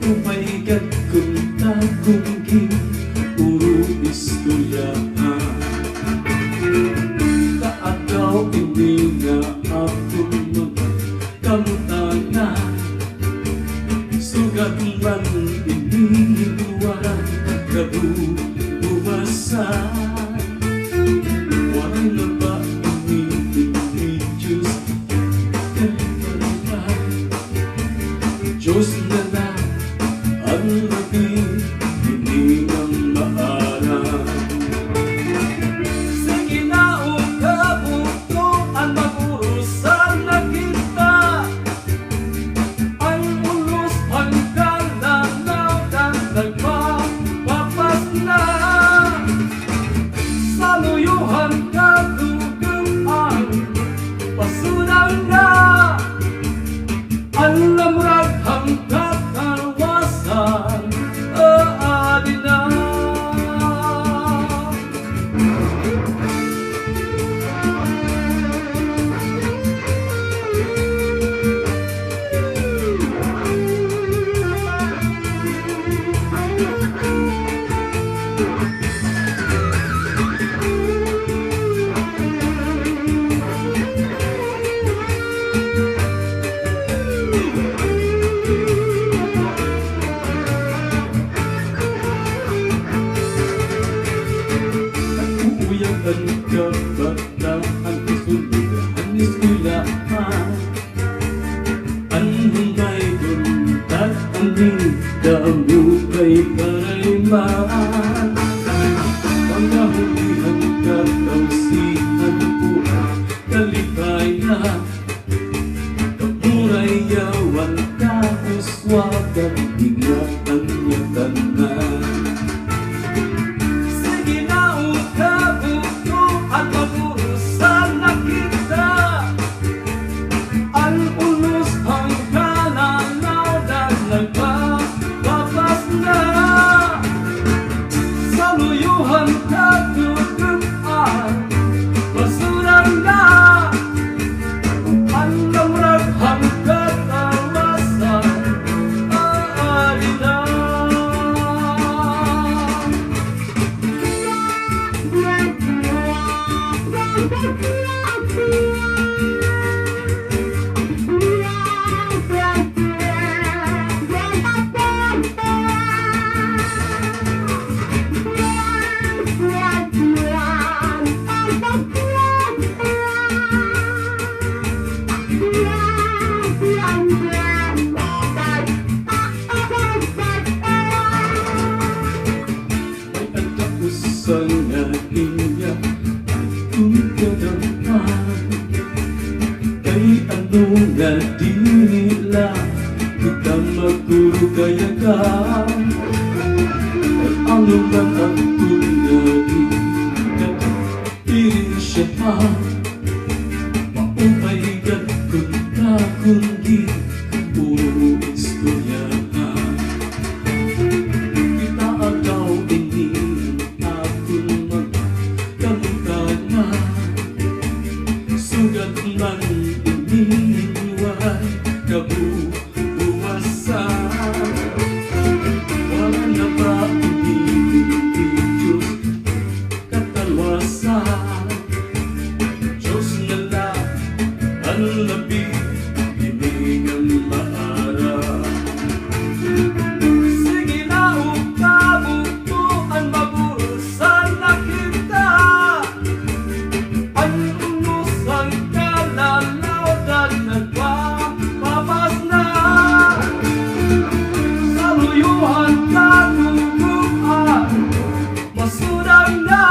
Maumayigan kung tagungging puro istoryahan. Kaagaw hindi na ako naman kamutana, sugat man inihiluan kabubuwasan. Wala na ba Diyos Diyos na lang ang labing hiningang maaral. Sige na o kabuto ang magurusan na kita, ang ulos ang kalanaw ng nagpapapas na. Sa luyuhan kaduguan pasunan na, ang lamurag hanggat karwasan aadin na. Ang kabataan kasunod ang eskwelahan, ang may buntag ang damo kay karaliman. Pangahulihan kakausihan po kalikaya, kapurayawan kauswagan ingatan niya tanan. At magurusan na kita, ang ulos ang kalanaw na nagpapapas na. Sa luyuhan kaduguan pasunan na, ang lamurag hanggat arwasan aali na. Sa nga iya atong kadampan, kay ano nga di nila kita magkurugayagan. At ang mga tunay katapiri siya pa, maumayigan kung takundi puro istoryahan. Kita agaw ini sugat man inihiway kabubuwasan. Wala na ba Diyos katalwasan? Diyos na lang ang labing hiningang maaral. Sige na o kabuto ang magurusan na kita, ang ang kalanaw na nagpapapas na. Sa luyuhan kaduguan pasunan na,